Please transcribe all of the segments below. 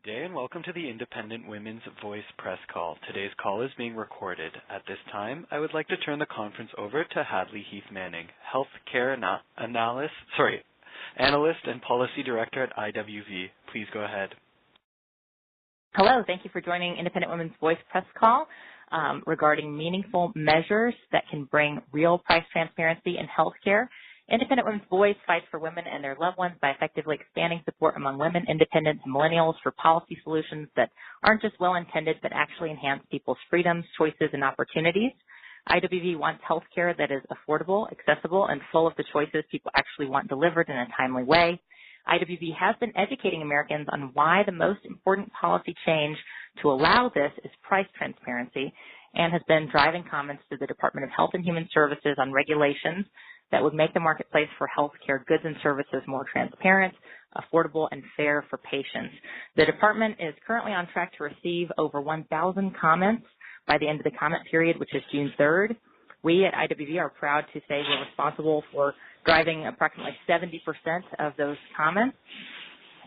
Good day and welcome to the Independent Women's Voice press call. Today's call is being recorded. At this time, I would like to turn the conference over to Hadley Heath Manning, Healthcare Analyst and Policy Director at IWV. Please go ahead. Hello, thank you for joining Independent Women's Voice press call regarding meaningful measures that can bring real price transparency in healthcare. Independent Women's Voice fights for women and their loved ones by effectively expanding support among women, independents, and millennials for policy solutions that aren't just well-intended but actually enhance people's freedoms, choices, and opportunities. IWV wants healthcare that is affordable, accessible, and full of the choices people actually want delivered in a timely way. IWV has been educating Americans on why the most important policy change to allow this is price transparency, and has been driving comments to the Department of Health and Human Services on regulations that would make the marketplace for healthcare goods and services more transparent, affordable, and fair for patients. The department is currently on track to receive over 1,000 comments by the end of the comment period, which is June 3rd. We at IWV are proud to say we're responsible for driving approximately 70% of those comments.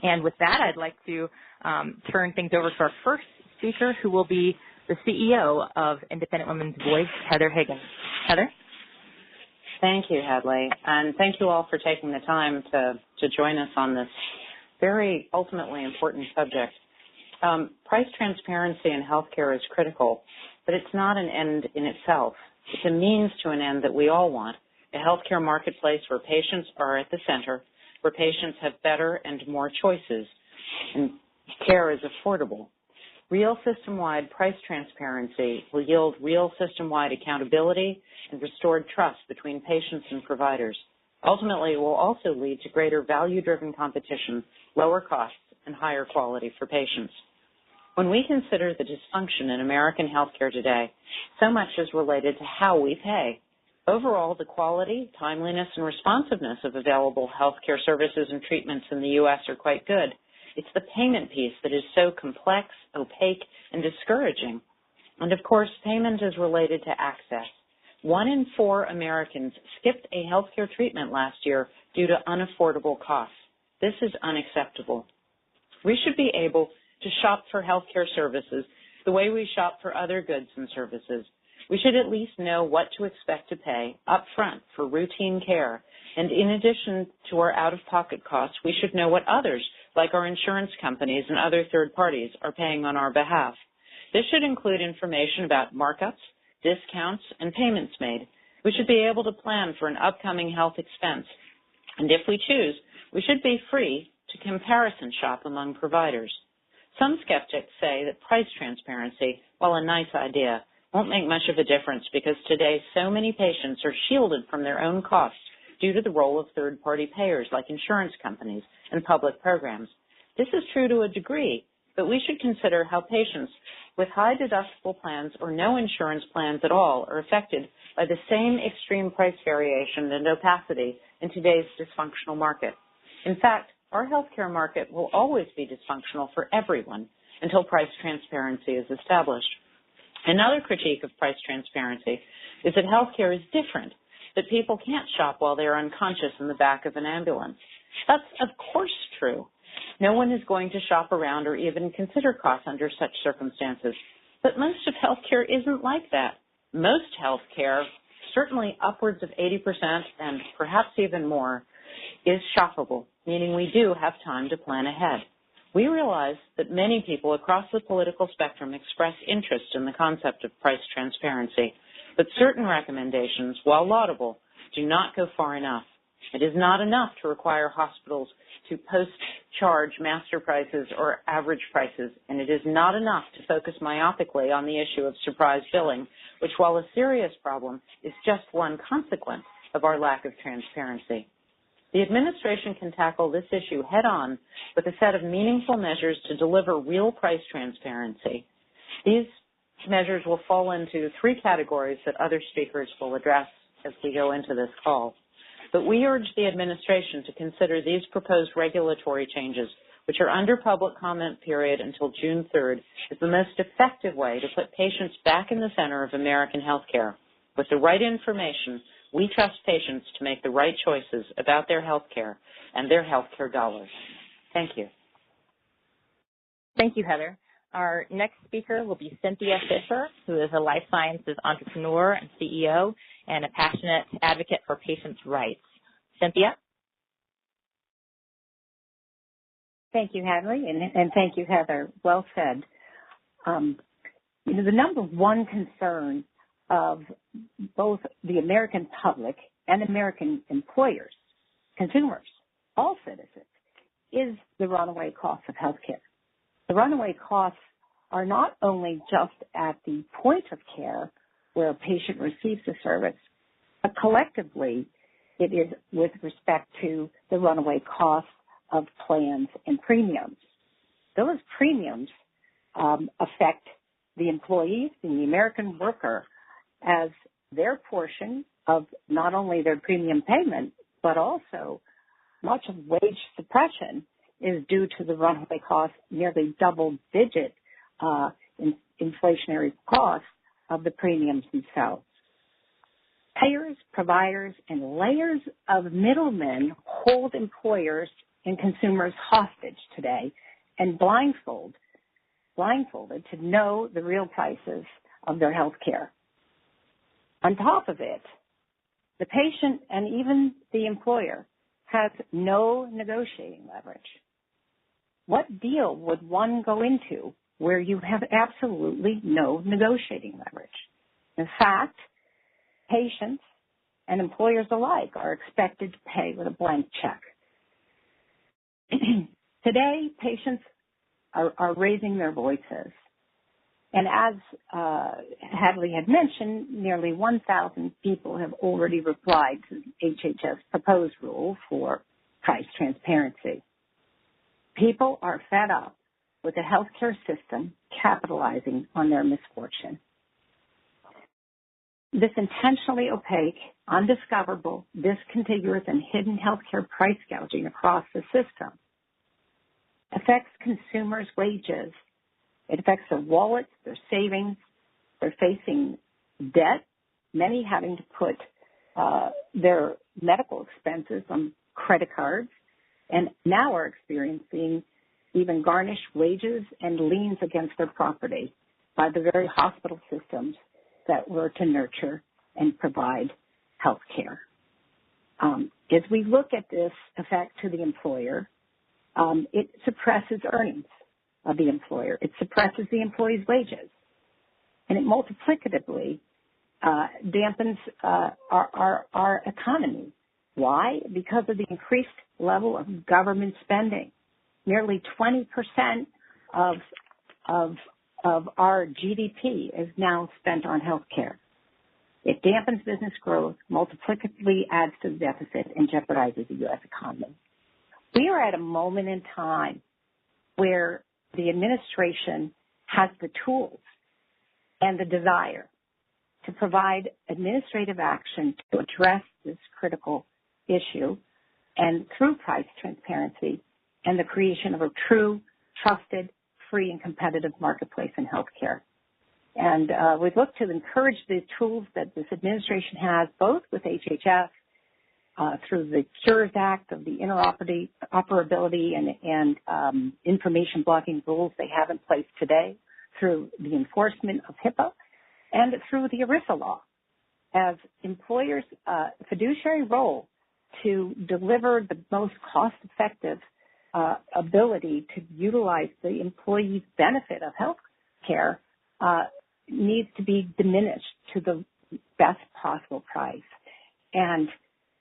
And with that, I'd like to turn things over to our first speaker, who will be the CEO of Independent Women's Voice, Heather Higgins. Heather? Thank you, Hadley, and thank you all for taking the time to join us on this very ultimately important subject. Price transparency in healthcare is critical, but it's not an end in itself. It's a means to an end that we all want, a healthcare marketplace where patients are at the center, where patients have better and more choices, and care is affordable. Real system-wide price transparency will yield real system-wide accountability and restored trust between patients and providers. Ultimately, it will also lead to greater value-driven competition, lower costs, and higher quality for patients. When we consider the dysfunction in American healthcare today, so much is related to how we pay. Overall, the quality, timeliness, and responsiveness of available healthcare services and treatments in the U.S. are quite good. It's the payment piece that is so complex, opaque, and discouraging. And of course, payment is related to access. 1 in 4 Americans skipped a healthcare treatment last year due to unaffordable costs. This is unacceptable. We should be able to shop for healthcare services the way we shop for other goods and services. We should at least know what to expect to pay up front for routine care. And in addition to our out-of-pocket costs, we should know what others, like our insurance companies and other third parties, are paying on our behalf. This should include information about markups, discounts, and payments made. We should be able to plan for an upcoming health expense. And if we choose, we should be free to comparison shop among providers. Some skeptics say that price transparency, while a nice idea, won't make much of a difference because today so many patients are shielded from their own costs due to the role of third-party payers like insurance companies and public programs. This is true to a degree, but we should consider how patients with high deductible plans or no insurance plans at all are affected by the same extreme price variation and opacity in today's dysfunctional market. In fact, our healthcare market will always be dysfunctional for everyone until price transparency is established. Another critique of price transparency is that healthcare is different, that people can't shop while they're unconscious in the back of an ambulance. That's, of course, true. No one is going to shop around or even consider costs under such circumstances. But most of healthcare isn't like that. Most healthcare, certainly upwards of 80% and perhaps even more, is shoppable, meaning we do have time to plan ahead. We realize that many people across the political spectrum express interest in the concept of price transparency, but certain recommendations, while laudable, do not go far enough. It is not enough to require hospitals to post-charge master prices or average prices, and it is not enough to focus myopically on the issue of surprise billing, which, while a serious problem, is just one consequence of our lack of transparency. The administration can tackle this issue head-on with a set of meaningful measures to deliver real price transparency. These measures will fall into 3 categories that other speakers will address as we go into this call. But we urge the administration to consider these proposed regulatory changes, which are under public comment period until June 3rd, as the most effective way to put patients back in the center of American healthcare. With the right information, we trust patients to make the right choices about their health care and their health care dollars. Thank you. Thank you, Heather. Our next speaker will be Cynthia Fisher, who is a life sciences entrepreneur and CEO and a passionate advocate for patients' rights. Cynthia? Thank you, Hadley, and thank you, Heather. Well said. The number one concern of both the American public and American employers, consumers, all citizens, is the runaway costs of healthcare. The runaway costs are not only just at the point of care where a patient receives the service, but collectively it is with respect to the runaway costs of plans and premiums. Those premiums affect the employees and the American worker as their portion of not only their premium payment, but also much of wage suppression is due to the runaway costs, nearly double-digit inflationary costs of the premiums themselves. Payers, providers, and layers of middlemen hold employers and consumers hostage today and blindfolded to know the real prices of their health care. On top of it, the patient and even the employer has no negotiating leverage. What deal would one go into where you have absolutely no negotiating leverage? In fact, patients and employers alike are expected to pay with a blank check. Today, patients are raising their voices. And as Hadley had mentioned, nearly 1,000 people have already replied to the HHS proposed rule for price transparency. People are fed up with the healthcare system capitalizing on their misfortune. This intentionally opaque, undiscoverable, discontiguous, and hidden healthcare price gouging across the system affects consumers' wages. It affects their wallets, their savings. They're facing debt, many having to put their medical expenses on credit cards, and now are experiencing even garnished wages and liens against their property by the very hospital systems that were to nurture and provide health care. As we look at this effect to the employer, it suppresses earnings of the employer. It suppresses the employee's wages. And it multiplicatively dampens our economy. Why? Because of the increased level of government spending. Nearly 20% of our GDP is now spent on health care. It dampens business growth, multiplicatively adds to the deficit, and jeopardizes the U.S. economy. We are at a moment in time where the administration has the tools and the desire to provide administrative action to address this critical issue, and through price transparency and the creation of a true, trusted, free, and competitive marketplace in healthcare. And we've looked to encourage the tools that this administration has, both with HHS, through the Cures Act of the interoperability and information blocking rules they have in place today, through the enforcement of HIPAA, and through the ERISA law, as employers' fiduciary role to deliver the most cost-effective ability to utilize the employee's benefit of health care needs to be diminished to the best possible price. And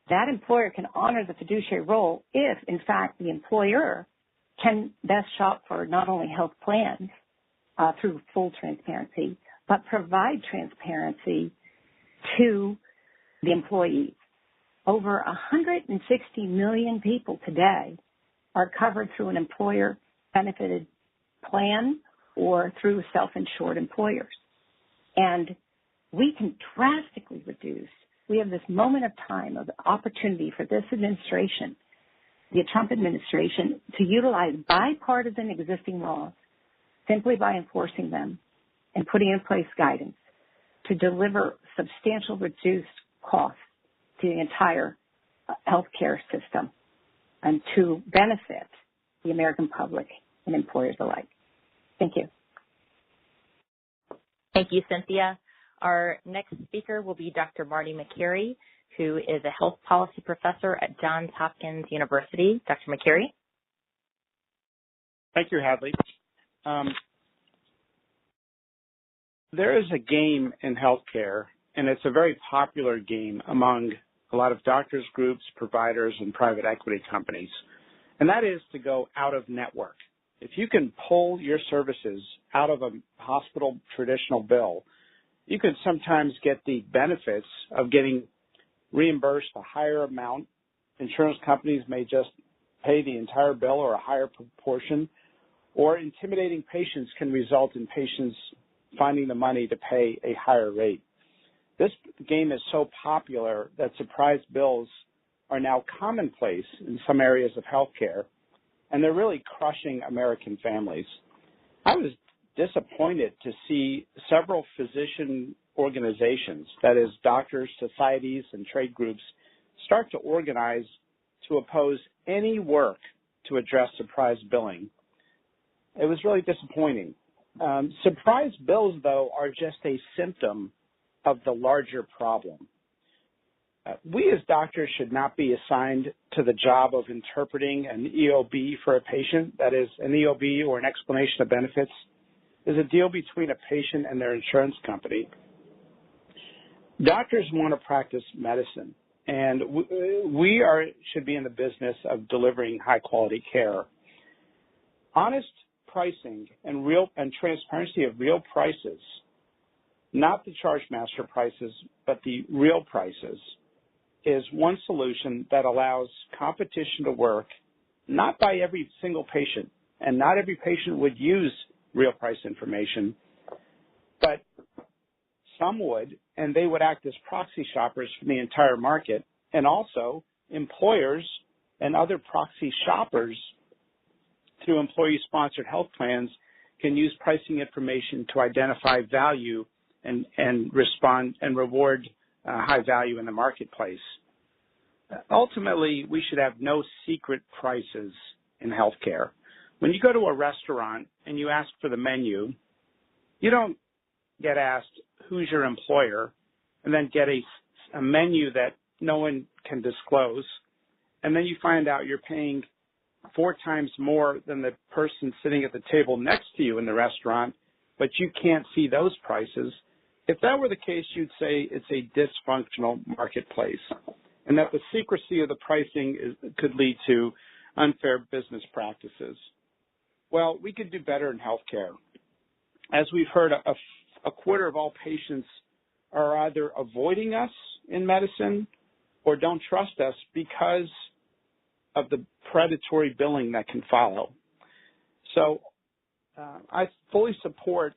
that employer can honor the fiduciary role if, in fact, the employer can best shop for not only health plans through full transparency, but provide transparency to the employees. Over 160 million people today are covered through an employer-benefited plan or through self-insured employers. And we can drastically reduce. We have this moment of time of opportunity for this administration, the Trump administration, to utilize bipartisan existing laws simply by enforcing them and putting in place guidance to deliver substantial reduced costs to the entire healthcare system and to benefit the American public and employers alike. Thank you. Thank you, Cynthia. Our next speaker will be Dr. Marty Makary, who is a health policy professor at Johns Hopkins University. Dr. Makary. Thank you, Hadley. There is a game in healthcare, and it's a very popular game among a lot of doctors groups, providers, and private equity companies, and that is to go out of network. If you can pull your services out of a hospital traditional bill, you can sometimes get the benefits of getting reimbursed a higher amount. Insurance companies may just pay the entire bill or a higher proportion, or intimidating patients can result in patients finding the money to pay a higher rate. This game is so popular that surprise bills are now commonplace in some areas of healthcare, and they're really crushing American families. I was disappointed to see several physician organizations, that is, doctors, societies, and trade groups, start to organize to oppose any work to address surprise billing. It was really disappointing. Surprise bills, though, are just a symptom of the larger problem. We as doctors should not be assigned to the job of interpreting an EOB for a patient. That is, an EOB, or an explanation of benefits, is a deal between a patient and their insurance company. Doctors want to practice medicine, and we should be in the business of delivering high-quality care. Honest pricing and transparency of real prices, not the charge master prices, but the real prices, is one solution that allows competition to work, not by every single patient, and not every patient would use real price information, but some would, and they would act as proxy shoppers for the entire market, and also employers and other proxy shoppers through employee-sponsored health plans can use pricing information to identify value and respond and reward high value in the marketplace. Ultimately, we should have no secret prices in healthcare. When you go to a restaurant and you ask for the menu, you don't get asked who's your employer and then get a menu that no one can disclose, and then you find out you're paying 4 times more than the person sitting at the table next to you in the restaurant, but you can't see those prices. If that were the case, you'd say it's a dysfunctional marketplace, and that the secrecy of the pricing could lead to unfair business practices. Well, we could do better in healthcare. As we've heard, a quarter of all patients are either avoiding us in medicine or don't trust us because of the predatory billing that can follow. So I fully support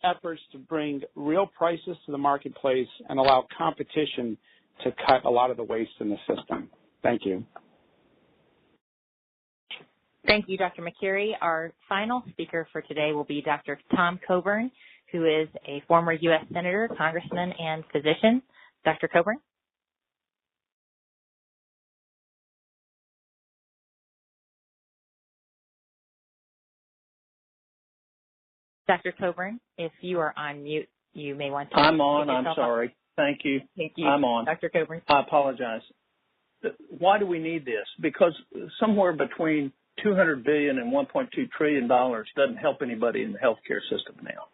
efforts to bring real prices to the marketplace and allow competition to cut a lot of the waste in the system. Thank you. Thank you, Dr. Makary. Our final speaker for today will be Dr. Tom Coburn, who is a former U.S. Senator, Congressman, and physician. Dr. Coburn. Dr. Coburn, if you are on mute, you may want to. I'm on. I'm sorry. Thank you. Thank you. I'm on. Dr. Coburn. I apologize. Why do we need this? Because somewhere between $200 billion and $1.2 trillion doesn't help anybody in the healthcare system now.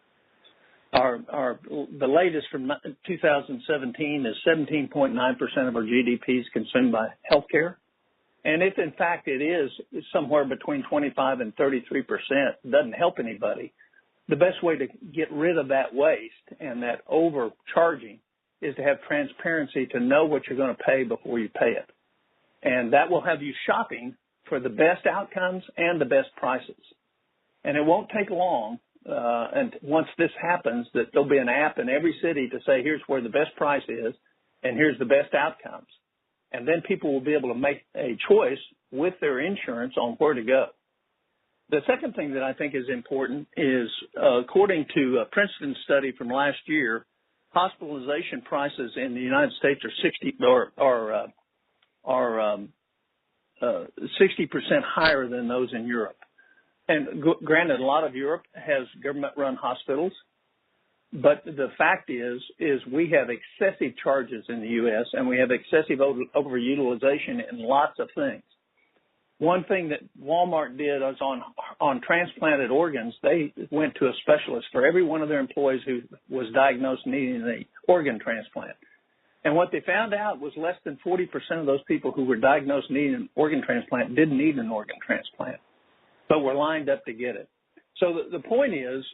The latest from 2017 is 17.9% of our GDP is consumed by healthcare. And if, in fact, it is somewhere between 25 and 33%, doesn't help anybody, the best way to get rid of that waste and that overcharging is to have transparency to know what you're going to pay before you pay it. And that will have you shopping for the best outcomes and the best prices. And it won't take long, and once this happens, that there'll be an app in every city to say, here's where the best price is, and here's the best outcomes. And then people will be able to make a choice with their insurance on where to go. The second thing that I think is important is, according to a Princeton study from last year, hospitalization prices in the United States are 60% higher than those in Europe. And granted, a lot of Europe has government-run hospitals, but the fact is we have excessive charges in the U.S. and we have excessive overutilization in lots of things. One thing that Walmart did was on transplanted organs, they went to a specialist for every one of their employees who was diagnosed needing an organ transplant. And what they found out was less than 40% of those people who were diagnosed needing an organ transplant didn't need an organ transplant, but were lined up to get it. So the point is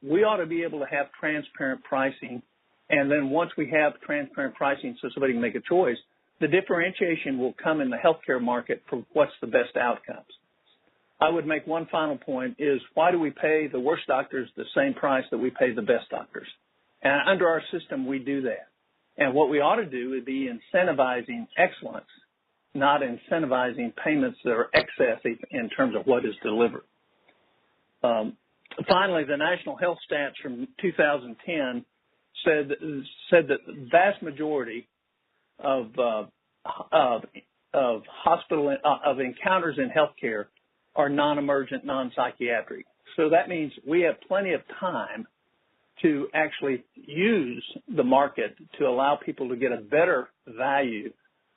we ought to be able to have transparent pricing, and then once we have transparent pricing so somebody can make a choice, the differentiation will come in the healthcare market for what's the best outcomes. I would make one final point is why do we pay the worst doctors the same price that we pay the best doctors? And under our system, we do that. And what we ought to do would be incentivizing excellence, not incentivizing payments that are excessive in terms of what is delivered. Finally, the National Health Stats from 2010 said that the vast majority of encounters in healthcare are non-emergent, non-psychiatric. So that means we have plenty of time to actually use the market to allow people to get a better value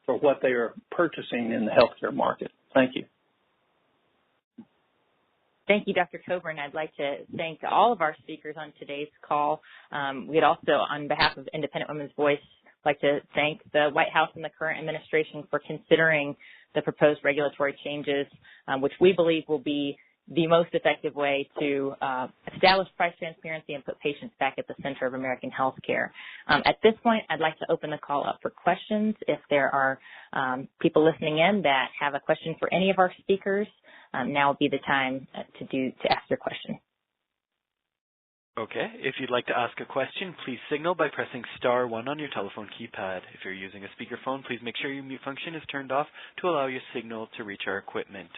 for what they are purchasing in the healthcare market. Thank you. Thank you, Dr. Coburn. I'd like to thank all of our speakers on today's call. We'd also, on behalf of Independent Women's Voice, like to thank the White House and the current administration for considering the proposed regulatory changes, which we believe will be the most effective way to establish price transparency and put patients back at the center of American health care. At this point, I'd like to open the call up for questions. If there are people listening in that have a question for any of our speakers, now would be the time to ask your question. Okay. If you'd like to ask a question, please signal by pressing star 1 on your telephone keypad. If you're using a speakerphone, please make sure your mute function is turned off to allow your signal to reach our equipment.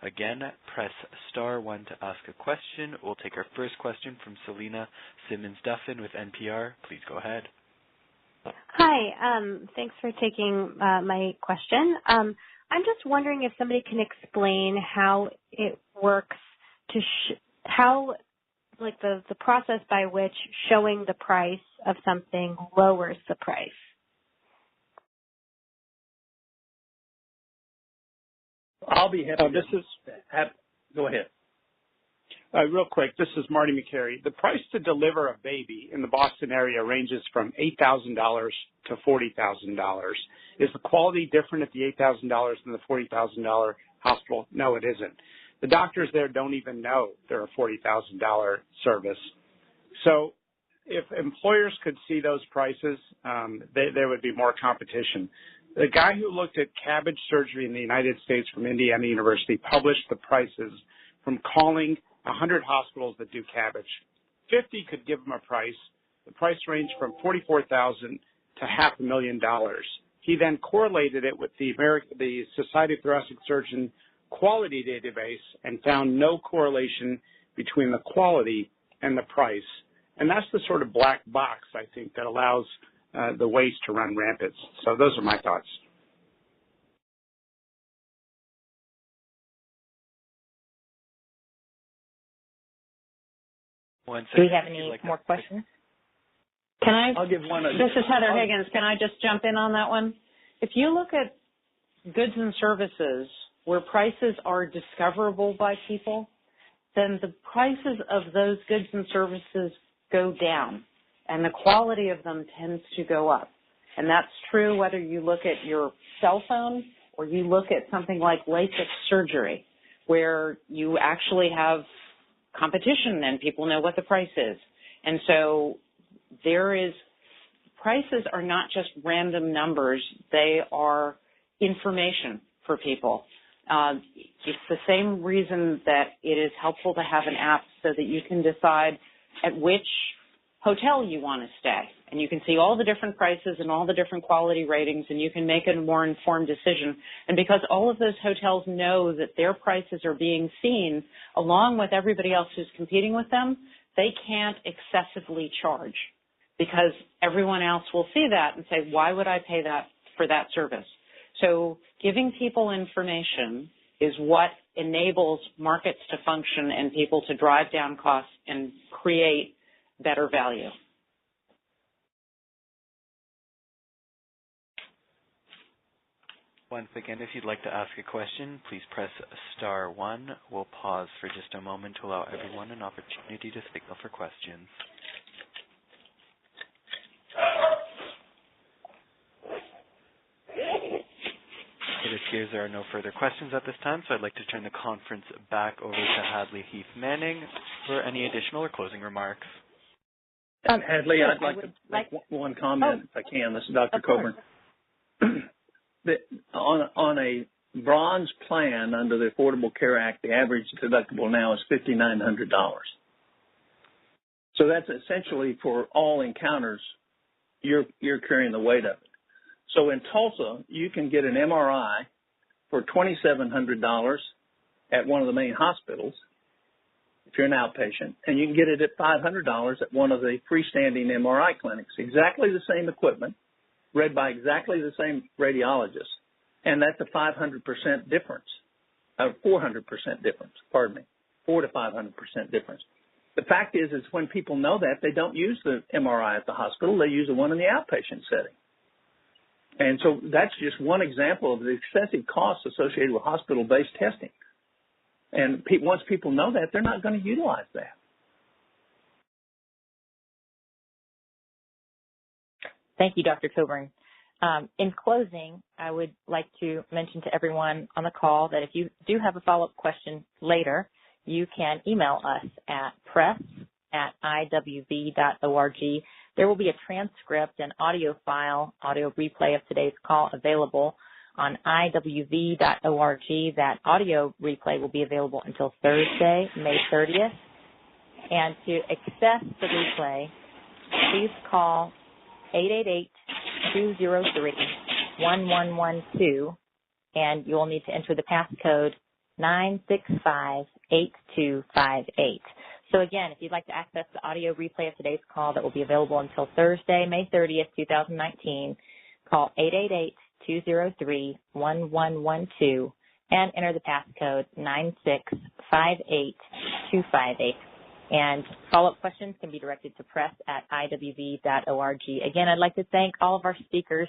Again, press star 1 to ask a question. We'll take our first question from Selena Simmons-Duffin with NPR. Please go ahead. Hi. Thanks for taking my question. I'm just wondering if somebody can explain how it works to how the process by which showing the price of something lowers the price. I'll be happy. Go ahead. Real quick, this is Marty Makary. The price to deliver a baby in the Boston area ranges from $8,000 to $40,000. Is the quality different at the $8,000 than the $40,000 hospital? No, it isn't. The doctors there don't even know they're a $40,000 service. So if employers could see those prices, there would be more competition. The guy who looked at cabbage surgery in the United States from Indiana University published the prices from calling 100 hospitals that do cabbage. 50 could give him a price. The price ranged from $44,000 to $500,000. He then correlated it with the Society of Thoracic Surgeon quality database and found no correlation between the quality and the price. And that's the sort of black box, I think, that allows the waste to run rampant. So those are my thoughts. Do we have any more questions? I'll give one. This is Heather Higgins. Can I just jump in on that one? If you look at goods and services where prices are discoverable by people, then the prices of those goods and services go down, and the quality of them tends to go up. And that's true whether you look at your cell phone or you look at something like LASIK surgery, where you actually have competition and people know what the price is. And so prices are not just random numbers, they are information for people. It's the same reason that it is helpful to have an app so that you can decide at which hotel you want to stay. And you can see all the different prices and all the different quality ratings, and you can make a more informed decision. And because all of those hotels know that their prices are being seen along with everybody else who's competing with them, they can't excessively charge because everyone else will see that and say, why would I pay that for that service? So giving people information is what enables markets to function and people to drive down costs and create better value. Once again, if you'd like to ask a question, please press *1. We'll pause for just a moment to allow everyone an opportunity to signal for questions. It appears there are no further questions at this time, so I'd like to turn the conference back over to Hadley Heath Manning for any additional or closing remarks. Hadley, I'd like to make one comment if I can. This is Dr. Coburn. On a bronze plan under the Affordable Care Act, the average deductible now is $5,900. So that's essentially for all encounters, you're carrying the weight of it. So in Tulsa, you can get an MRI for $2,700 at one of the main hospitals if you're an outpatient, and you can get it at $500 at one of the freestanding MRI clinics. Exactly the same equipment, read by exactly the same radiologist, and that's a 500% difference, 400% difference, 4 to 500% difference. The fact is when people know that, they don't use the MRI at the hospital, they use the one in the outpatient setting. And so that's just one example of the excessive costs associated with hospital-based testing. And once people know that, they're not going to utilize that. Thank you, Dr. Coburn. In closing, I would like to mention to everyone on the call that if you do have a follow-up question later, you can email us at press@iwv.org. There will be a transcript and audio file, audio replay of today's call available on iwv.org. That audio replay will be available until Thursday, May 30th. And to access the replay, please call 888-203-1112, and you will need to enter the passcode 9658258. So again, if you'd like to access the audio replay of today's call that will be available until Thursday, May 30th, 2019, call 888-203-1112 and enter the passcode 9658258. And follow-up questions can be directed to press@iwv.org. Again, I'd like to thank all of our speakers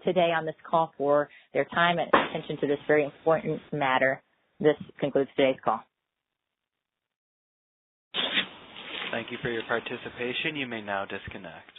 today on this call for their time and attention to this very important matter. This concludes today's call. Thank you for your participation. You may now disconnect.